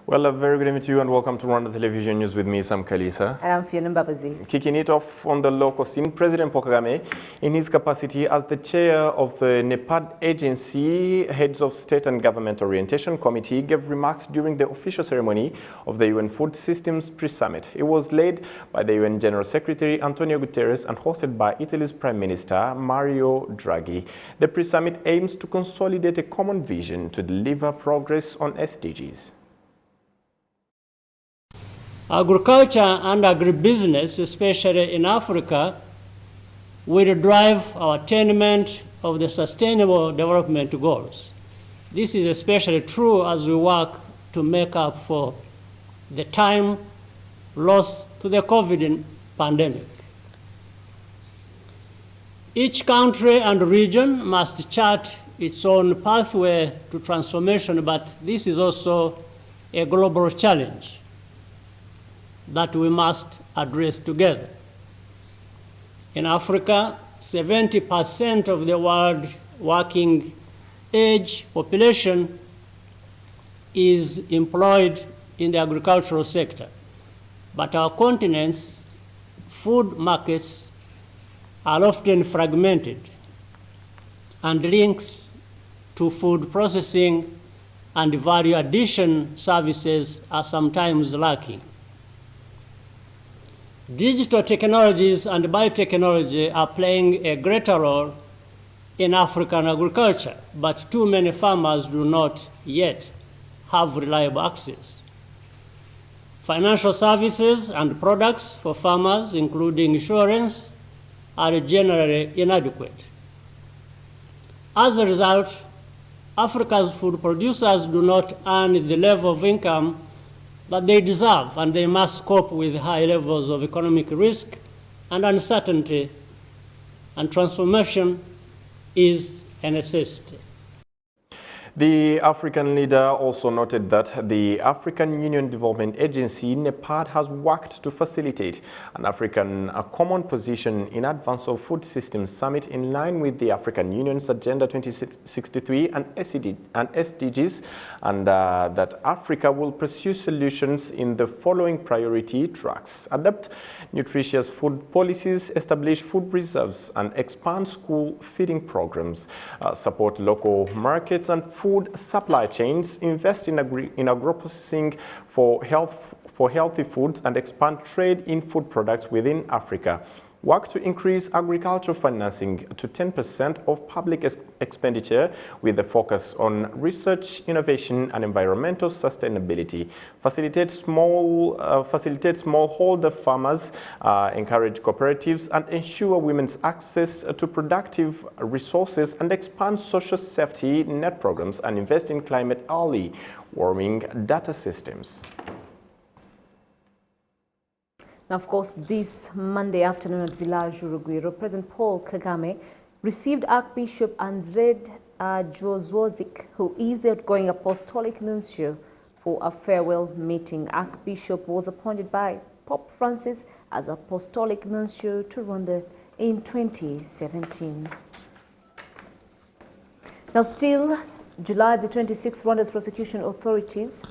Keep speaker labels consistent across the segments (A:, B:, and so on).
A: Well, a very good evening to you and welcome to Rwanda Television News with me, Sam Kalisa.
B: And I'm Fiona Babazi.
A: Kicking it off on the local scene, President Paul Kagame, in his capacity as the chair of the NEPAD Agency Heads of State and Government Orientation Committee, gave remarks during the official ceremony of the UN Food Systems Pre-Summit. It was led by the UN General Secretary Antonio Guterres and hosted by Italy's Prime Minister Mario Draghi. The pre-summit aims to consolidate a common vision to deliver progress on SDGs.
C: Agriculture and agribusiness, especially in Africa, will drive our attainment of the Sustainable Development Goals. This is especially true as we work to make up for the time lost to the COVID pandemic. Each country and region must chart its own pathway to transformation, but this is also a global challenge that we must address together. In Africa, 70% of the world working age population is employed in the agricultural sector. But our continent's food markets are often fragmented, and links to food processing and value addition services are sometimes lacking. Digital technologies and biotechnology are playing a greater role in African agriculture, but too many farmers do not yet have reliable access. Financial services and products for farmers, including insurance, are generally inadequate. As a result, Africa's food producers do not earn the level of income that they deserve, and they must cope with high levels of economic risk and uncertainty, and transformation is a necessity.
A: The African leader also noted that the African Union Development Agency, NEPAD, has worked to facilitate an African common position in advance of Food Systems Summit in line with the African Union's Agenda 2063 and SDGs, and that Africa will pursue solutions in the following priority tracks: adopt nutritious food policies, establish food reserves, and expand school feeding programs, support local markets and food supply chains, invest in agro-processing for healthy foods, and expand trade in food products within Africa. Work to increase agricultural financing to 10% of public expenditure with a focus on research, innovation, and environmental sustainability. Facilitate smallholder farmers, encourage cooperatives, and ensure women's access to productive resources, and expand social safety net programs and invest in climate early warming data systems.
B: Now, of course, this Monday afternoon at Village Urugwiro, President Paul Kagame received Archbishop Andrzej Jozwowicz, who is the outgoing Apostolic Nuncio, for a farewell meeting. Archbishop was appointed by Pope Francis as Apostolic Nuncio to Rwanda in 2017. Now, still, July the 26th, Rwanda's prosecution authorities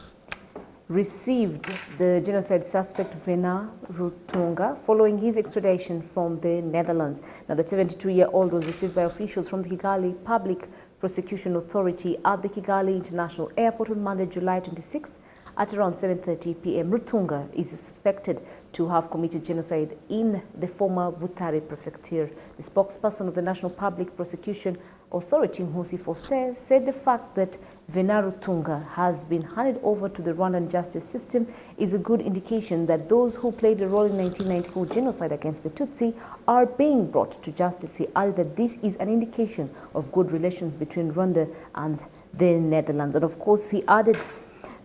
B: received the genocide suspect Venant Rutunga following his extradition from the Netherlands. Now, the 72-year-old was received by officials from the Kigali Public Prosecution Authority at the Kigali International Airport on Monday, July 26th at around 7:30 p.m. Rutunga is suspected to have committed genocide in the former Butare prefecture. The spokesperson of the National Public Prosecution Authority, Nkusi Faustin, said the fact that Venant Rutunga has been handed over to the Rwandan justice system is a good indication that those who played a role in 1994 genocide against the Tutsi are being brought to justice. He added that this is an indication of good relations between Rwanda and the Netherlands. And of course, he added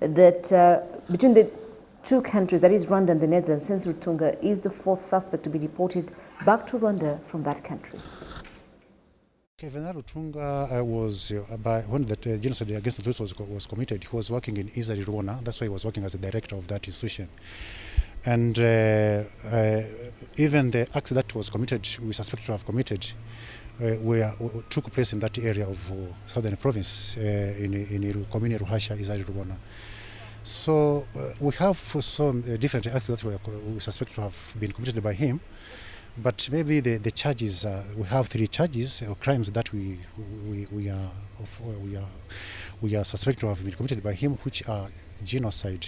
B: that between the two countries, that is Rwanda and the Netherlands, since Rutunga is the fourth suspect to be deported back to Rwanda from that country.
D: Venant Rutunga was, when the genocide against the Tutsis was committed, he was working in Isari, Rwanda. That's why he was working as the director of that institution. And even the acts that was committed, we suspect to have committed, took place in that area of southern province, in Komini Ruhasha, Isari, Rwanda. So we have some different acts that we suspect to have been committed by him, but maybe the charges, we have 3 charges or crimes that we are suspect to have been committed by him, which are genocide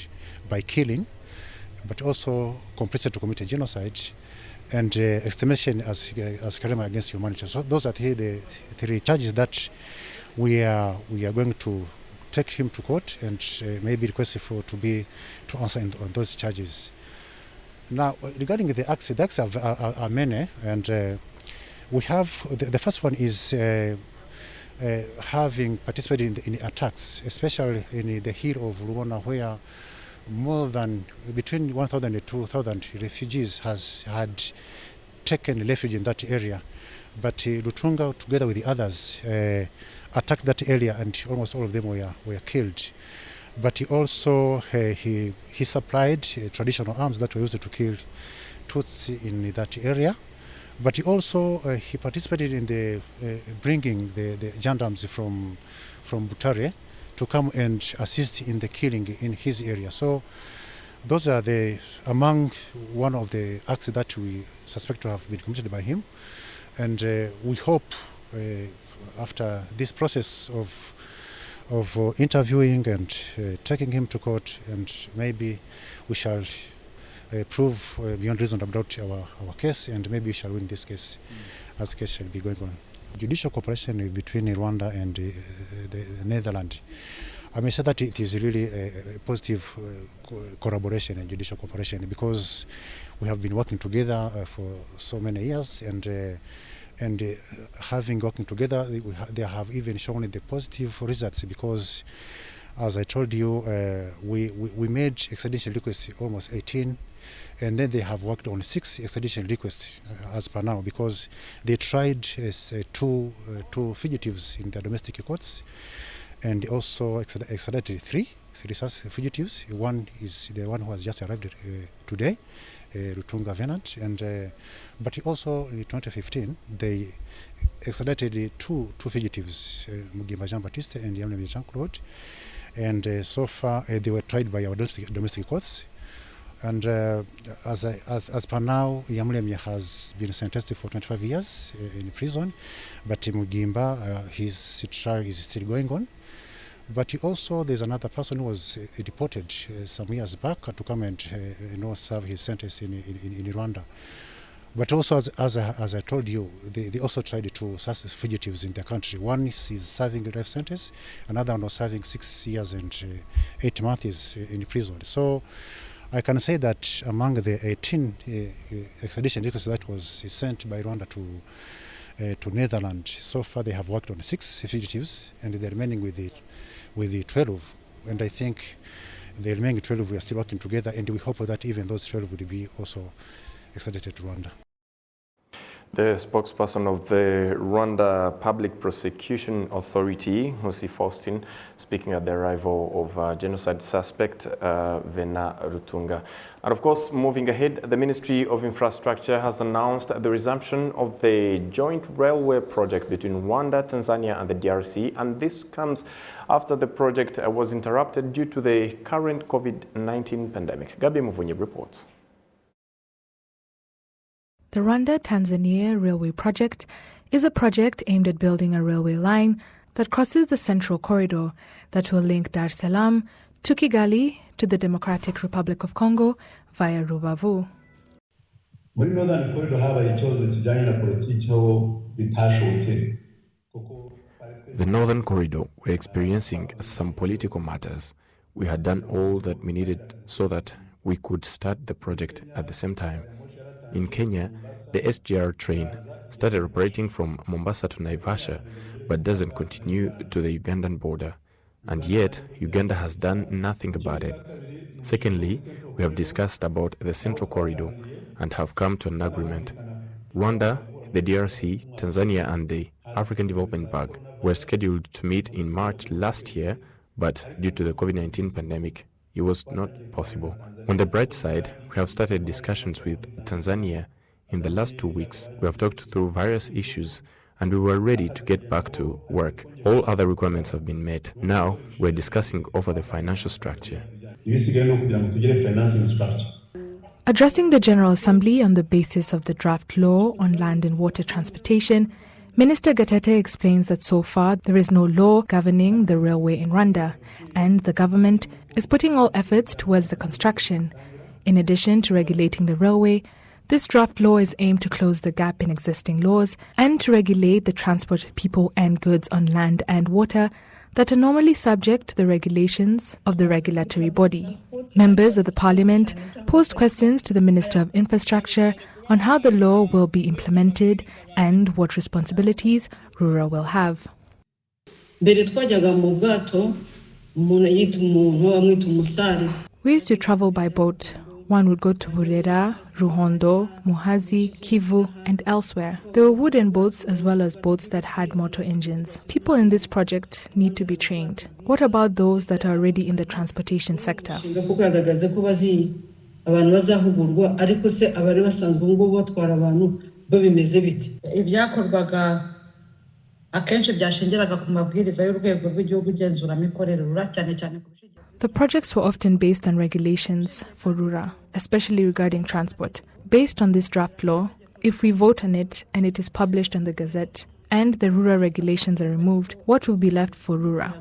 D: by killing, but also complicity to commit a genocide, and extermination as crime against humanity. So those are the 3 charges that we are going to take him to court and maybe request to answer on those charges. Now, regarding the acts are many, and we have the first one is having participated in attacks, especially in the hill of Rwanda, where more than between 1,000 and 2,000 refugees had taken refuge in that area. But Rutunga, together with the others, attacked that area, and almost all of them were killed. But he also he supplied traditional arms that were used to kill Tutsi in that area. But he also he participated in the bringing the gendarmes from Butare to come and assist in the killing in his area. So those are among one of the acts that we suspect to have been committed by him, and we hope after this process of interviewing and taking him to court, and maybe we shall prove beyond reasonable doubt our case, and maybe we shall win this case as the case shall be going on. Judicial cooperation between Rwanda and the Netherlands, I may say that it is really a positive collaboration and judicial cooperation, because we have been working together for so many years, and having working together, they have even shown the positive results, because as I told you, we made extradition requests almost 18, and then they have worked on 6 extradition requests as per now, because they tried two fugitives in the domestic courts, and also extradited three fugitives. One is the one who has just arrived today, Rutunga Venant, and but also in 2015 they extradited two fugitives, Mugimba Jean Baptiste and Yamlemi Jean Claude, and so far they were tried by our domestic courts. And as per now, Yamulemi has been sentenced for 25 years in prison, but Mugimba, his trial is still going on. But also there's another person who was deported some years back to come and serve his sentence in Rwanda. But also, as I told you, they also tried to search fugitives in their country. One is serving a life sentence, another one was serving 6 years and 8 months in prison. So I can say that among the 18 extradition requests that was sent by Rwanda to Netherlands, so far they have worked on 6 fugitives, and they're remaining with the 12. And I think the remaining 12 we are still working together, and we hope that even those 12 will be also extradited to Rwanda.
A: The spokesperson of the Rwanda Public Prosecution Authority, Nkusi Faustin, speaking at the arrival of genocide suspect Vena Rutunga. And of course, moving ahead, the Ministry of Infrastructure has announced the resumption of the joint railway project between Rwanda, Tanzania and the DRC, and this comes after the project was interrupted due to the current COVID-19 pandemic. Gabi Muvunyi reports.
E: The Rwanda-Tanzania Railway Project is a project aimed at building a railway line that crosses the Central Corridor that will link Dar es Salaam to Kigali to the Democratic Republic of Congo via Rubavu.
F: Muri Northern Corridor habaye ikibazo kijyanye na politiki aho bitashobotse.
G: The Northern Corridor were experiencing some political matters. We had done all that we needed so that we could start the project at the same time. In Kenya, the SGR train started operating from Mombasa to Naivasha, but doesn't continue to the Ugandan border. And yet, Uganda has done nothing about it. Secondly, we have discussed about the Central Corridor and have come to an agreement. Rwanda, the DRC, Tanzania and the African Development Bank were scheduled to meet in March last year, but due to the COVID-19 pandemic, it was not possible. On the bright side, we have started discussions with Tanzania. In the last 2 weeks, we have talked through various issues and we were ready to get back to work. All other requirements have been met. Now, we're discussing over the financial structure.
F: ibisigaye no kugira ngo tugire financing structure.
E: Addressing the General Assembly on the basis of the draft law on land and water transportation, Minister Gatete explains that so far there is no law governing the railway in Rwanda, and the government is putting all efforts towards the construction. In addition to regulating the railway, this draft law is aimed to close the gap in existing laws and to regulate the transport of people and goods on land and water that are normally subject to the regulations of the regulatory body. Members of the parliament posed questions to the Minister of Infrastructure on how the law will be implemented and what responsibilities Rura will have. We used to travel by boat. One would go to Burera, Ruhondo, Muhazi, Kivu, and elsewhere. There were wooden boats as well as boats that had motor engines. People in this project need to be trained. What about those that are already in the transportation sector? The projects were often based on regulations for Rura, especially regarding transport. Based on this draft law, if we vote on it and it is published on the Gazette and the Rura regulations are removed, what will be left for Rura?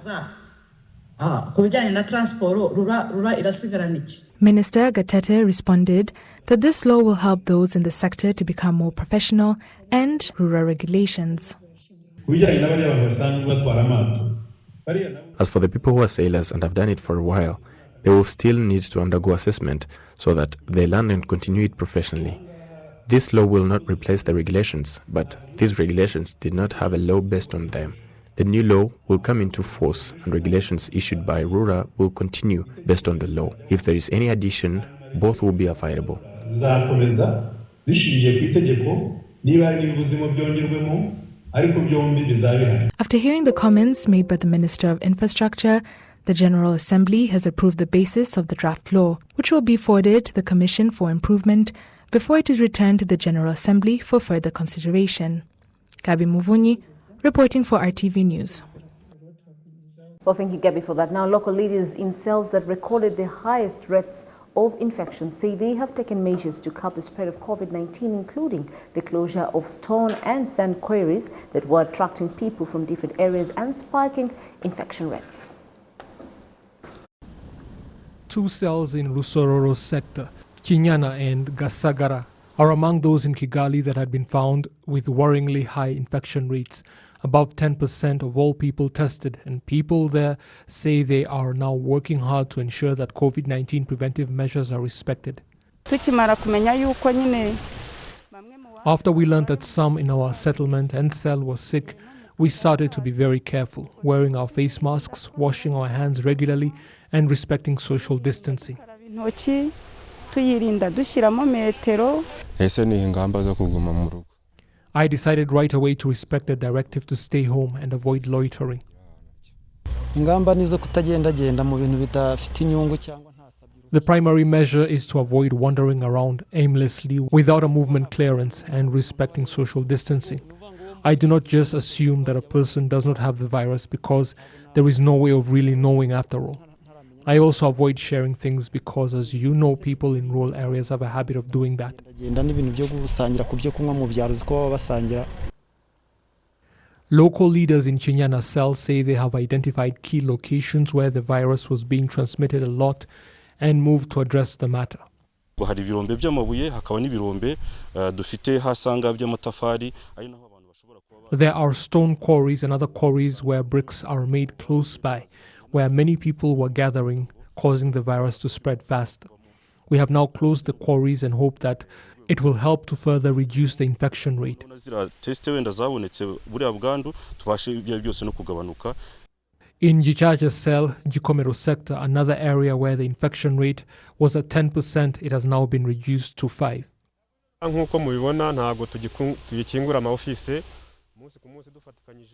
E: Minister Gatete responded that this law will help those in the sector to become more professional and Rura regulations.
G: As for the people who are sailors and have done it for a while, they will still need to undergo assessment so that they learn and continue it professionally. This law will not replace the regulations, but these regulations did not have a law based on them. The new law will come into force and regulations issued by Rura will continue based on the law. If there is any addition, both will be available.
E: After hearing the comments made by the Minister of Infrastructure, the General Assembly has approved the basis of the draft law, which will be forwarded to the Commission for Improvement before it is returned to the General Assembly for further consideration. Gabi Muvunyi, reporting for RTV News.
B: Well, thank you, Gabi, for that. Now, local leaders in cells that recorded the highest rates of infection say they have taken measures to curb the spread of COVID-19, including the closure of stone and sand quarries that were attracting people from different areas and spiking infection rates.
H: 2 cells in Rusororo sector, Chinyana and Gasagara, are among those in Kigali that had been found with worryingly high infection rates. Above 10% of all people tested, and people there say they are now working hard to ensure that COVID-19 preventive measures are respected. After we learned that some in our settlement and cell were sick, we started to be very careful, wearing our face masks, washing our hands regularly, and respecting social distancing. I decided right away to respect the directive to stay home and avoid loitering. The primary measure is to avoid wandering around aimlessly without a movement clearance and respecting social distancing. I do not just assume that a person does not have the virus because there is no way of really knowing after all. I also avoid sharing things because, as you know, people in rural areas have a habit of doing that. Local leaders in Chinyana cell say they have identified key locations where the virus was being transmitted a lot and moved to address the matter. There are stone quarries and other quarries where bricks are made close by, where many people were gathering, causing the virus to spread faster. We have now closed the quarries and hope that it will help to further reduce the infection rate. In Jichaja cell, Gikomero sector, another area where the infection rate was at 10%, it has now been reduced to 5%.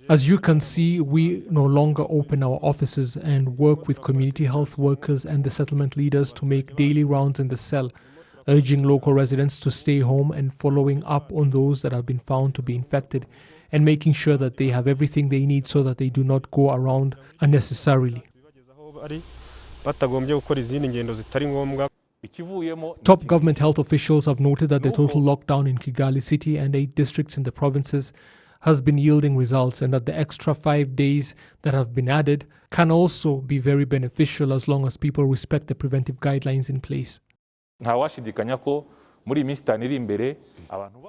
H: As you can see, we no longer open our offices and work with community health workers and the settlement leaders to make daily rounds in the cell, urging local residents to stay home and following up on those that have been found to be infected and making sure that they have everything they need so that they do not go around unnecessarily.
I: batagombye gukora izindi ngendo zitari ngombwa.
H: Top government health officials have noted that the total lockdown in Kigali city and 8 districts in the provinces has been yielding results, and that the extra 5 days that have been added can also be very beneficial as long as people respect the preventive guidelines in place.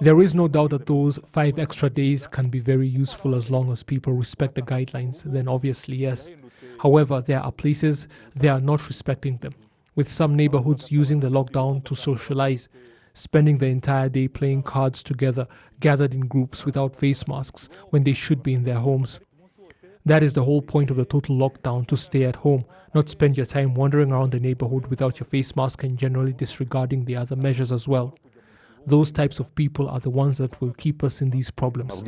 H: There is no doubt that those 5 extra days can be very useful as long as people respect the guidelines, then obviously yes. However, there are places they are not respecting them, with some neighborhoods using the lockdown to socialize, spending the entire day playing cards together, gathered in groups without face masks when they should be in their homes. That is the whole point of the total lockdown, to stay at home, not spend your time wandering around the neighborhood without your face mask and generally disregarding the other measures as well. Those types of people are the ones that will keep us in these problems.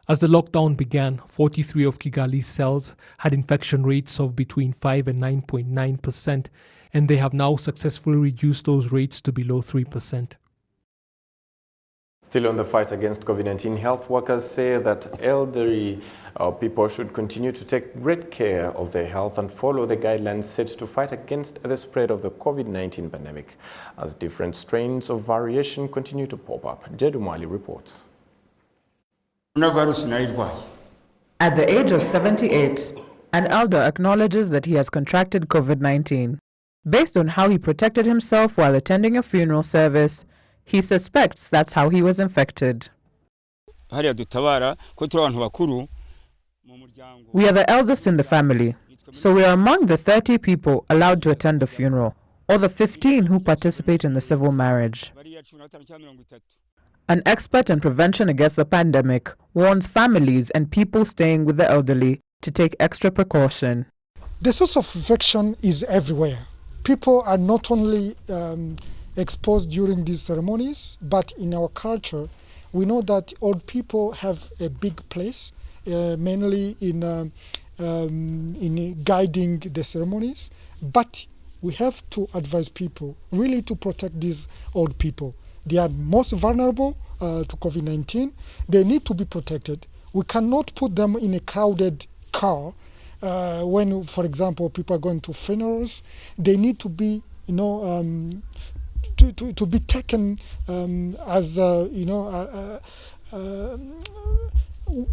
H: As the lockdown began, 43 of Kigali's cells had infection rates of between 5 and 9.9%, and they have now successfully reduced those rates to below 3%.
A: Still on the fight against COVID-19, health workers say that elderly people should continue to take great care of their health and follow the guidelines set to fight against the spread of the COVID-19 pandemic, as different strains of variation continue to pop up. Jedumali reports.
J: At the age of 78, an elder acknowledges that he has contracted COVID-19. Based on how he protected himself while attending a funeral service, he suspects that's how he was infected. We are the eldest in the family, so we are among the 30 people allowed to attend the funeral, or the 15 who participate in the civil marriage. An expert in prevention against the pandemic warns families and people staying with the elderly to take extra precaution.
K: The source of infection is everywhere. People are not only exposed during these ceremonies, but in our culture, we know that old people have a big place, mainly in guiding the ceremonies. But we have to advise people really to protect these old people. They are most vulnerable to COVID-19. They need to be protected. We cannot put them in a crowded car when, for example, people are going to funerals. They need to be, to be taken as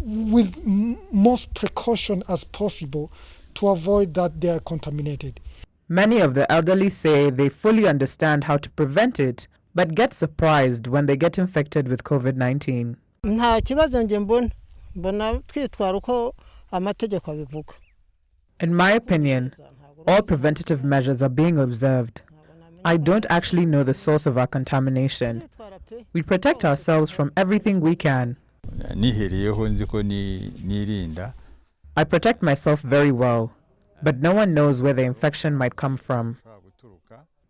K: with most precaution as possible to avoid that they are contaminated.
J: Many of the elderly say they fully understand how to prevent it, but get surprised when they get infected with COVID-19. In my opinion, all preventative measures are being observed. I don't actually know the source of our contamination. We protect ourselves from everything we can. I protect myself very well, but no one knows where the infection might come from.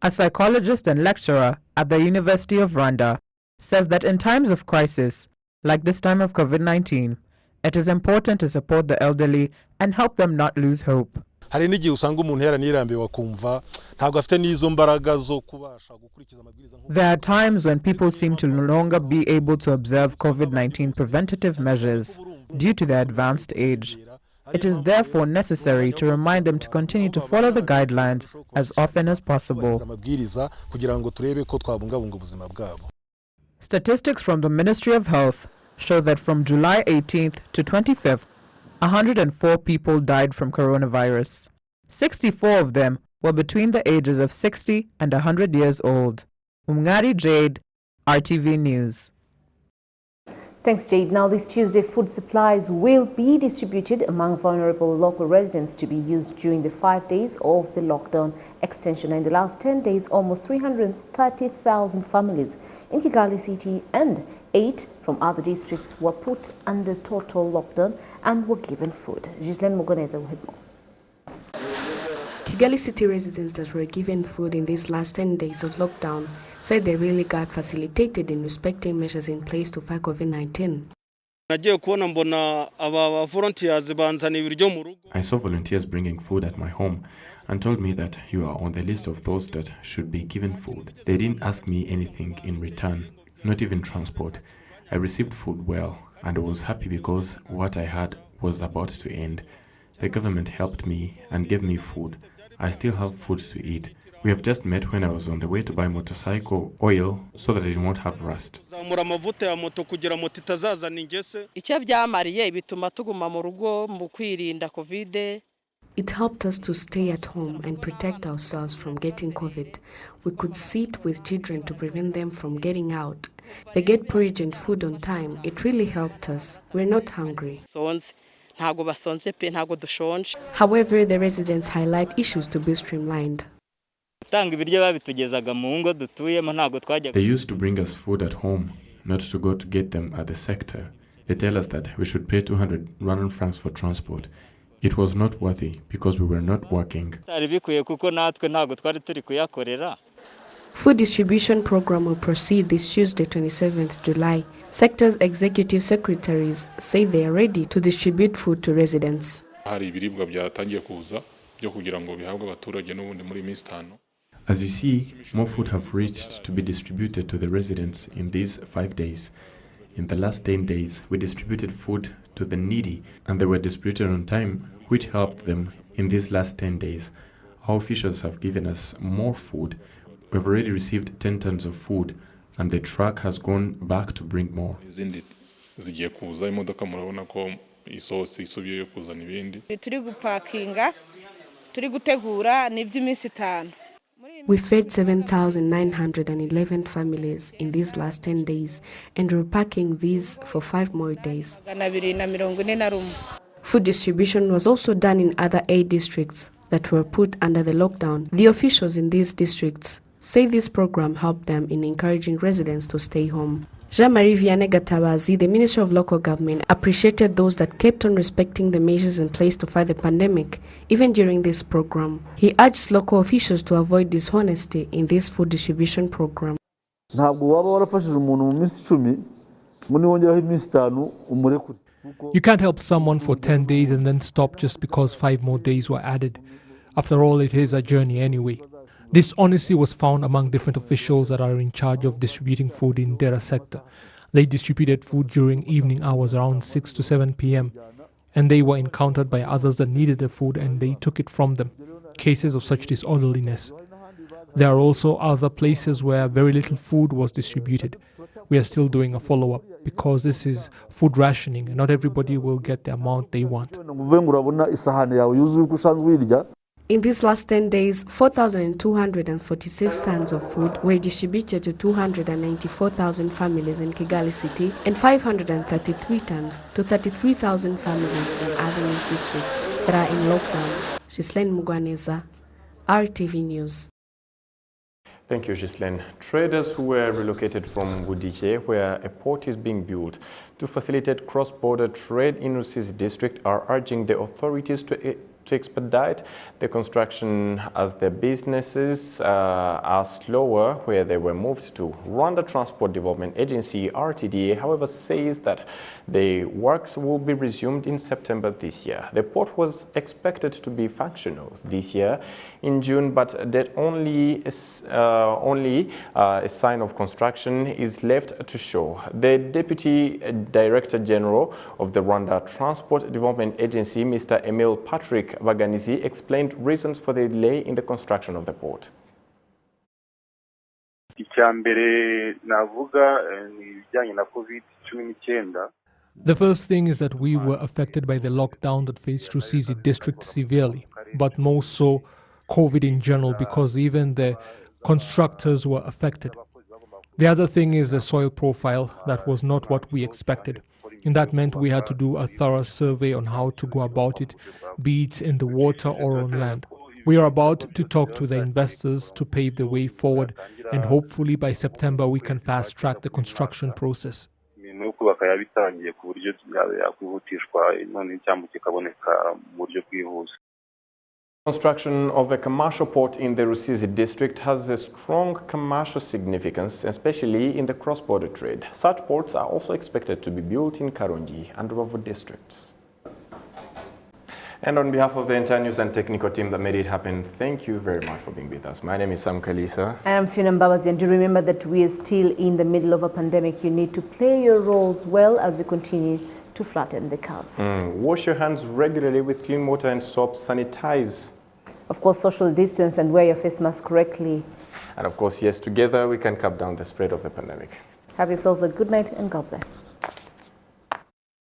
J: A psychologist and lecturer at the University of Rwanda says that in times of crisis, like this time of COVID-19, it is important to support the elderly and help them not lose hope. There are times when people seem to no longer be able to observe COVID-19 preventative measures due to their advanced age. It is therefore necessary to remind them to continue to follow the guidelines as often as possible. Statistics from the Ministry of Health show that from July 18th to 25th, 104 people died from coronavirus. 64 of them were between the ages of 60 and 100 years old. Umngari Jade, RTV News.
B: Thanks, Jade. Now, this Tuesday, food supplies will be distributed among vulnerable local residents to be used during the 5 days of the lockdown extension. In the last 10 days, almost 330,000 families in Kigali City and 8 from other districts were put under total lockdown and were given food. Ghislaine Mugoneza will have more.
L: Kigali City residents that were given food in these last 10 days of lockdown said they really got facilitated in respecting measures in place to fight COVID-19.
G: I saw volunteers bringing food at my home and told me that you are on the list of those that should be given food. They didn't ask me anything in return, not even transport. I received food well, and I was happy because what I had was about to end. The government helped me and gave me food. I still have food to eat. We have just met when I was on the way to buy motorcycle oil so that it won't have rust.
L: It helped us to stay at home and protect ourselves from getting COVID. We could sit with children to prevent them from getting out. They get porridge and food on time. It really helped us. We're not hungry. However, the residents highlight issues to be streamlined.
G: They used to bring us food at home, not to go to get them at the sector. They tell us that we should pay 200 Rwandan francs for transport. It was not worthy because we were not working.
L: Food distribution program will proceed this Tuesday, 27th July. Sector's executive secretaries say they are ready to distribute food to residents.
G: As you see, more food have reached to be distributed to the residents in these 5 days. In the last 10 days, we distributed food to the needy, and they were distributed on time, which helped them in these last 10 days. Our officials have given us more food. We've already received 10 tons of food, and the truck has gone back to bring more.
L: We fed 7,911 families in these last 10 days, and we're packing these for 5 more days. Food distribution was also done in other 8 districts that were put under the lockdown. The officials in these districts say this program helped them in encouraging residents to stay home. Jean-Marie Vianney Gatabazi, the Minister of Local Government, appreciated those that kept on respecting the measures in place to fight the pandemic, even during this program. He urged local officials to avoid dishonesty in this food distribution program.
H: You can't help someone for 10 days and then stop just because 5 more days were added. After all, it is a journey anyway. Dishonesty was found among different officials that are in charge of distributing food in Dera sector. They distributed food during evening hours around 6 to 7 p.m. and they were encountered by others that needed the food and they took it from them. Cases of such disorderliness. There are also other places where very little food was distributed. We are still doing a follow-up because this is food rationing and not everybody will get the amount they want.
L: In these last 10 days, 4,246 tons of food were distributed to 294,000 families in Kigali City and 533 tons to 33,000 families in other districts that are in lockdown. Ghislaine Mugwaneza, RTV News.
A: Thank you, Ghislaine. Traders who were relocated from Budije, where a port is being built to facilitate cross-border trade in Rusizi district, are urging the authorities to expedite the construction as their businesses are slower where they were moved to. Rwanda Transport Development Agency, RTDA, however, says that the works will be resumed in September this year. The port was expected to be functional this year in June, but that only a sign of construction is left to show. The Deputy Director General of the Rwanda Transport Development Agency, Mr. Emile Patrick Baganizi, explained reasons for the delay in the construction of the port.
H: The first thing is that we were affected by the lockdown that faced Rusizi district severely, but more so COVID in general, because even the constructors were affected. The other thing is the soil profile that was not what we expected. And that meant we had to do a thorough survey on how to go about it, be it in the water or on land. We are about to talk to the investors to pave the way forward, and hopefully by September we can fast-track the construction process.
A: Construction of a commercial port in the Rusizi district has a strong commercial significance, especially in the cross-border trade. Such ports are also expected to be built in Karongi and Rubavu districts. And on behalf of the entire news and technical team that made it happen, thank you very much for being with us. My name is Sam Kalisa.
B: I am Fiona Mbabazi, and do remember that we are still in the middle of a pandemic. You need to play your roles well as we continue to flatten the curve.
A: Wash your hands regularly with clean water and soap. Sanitize.
B: Of course, social distance and wear your face mask correctly.
A: And of course, yes, together we can cap down the spread of the pandemic.
B: Have yourselves a good night and God bless.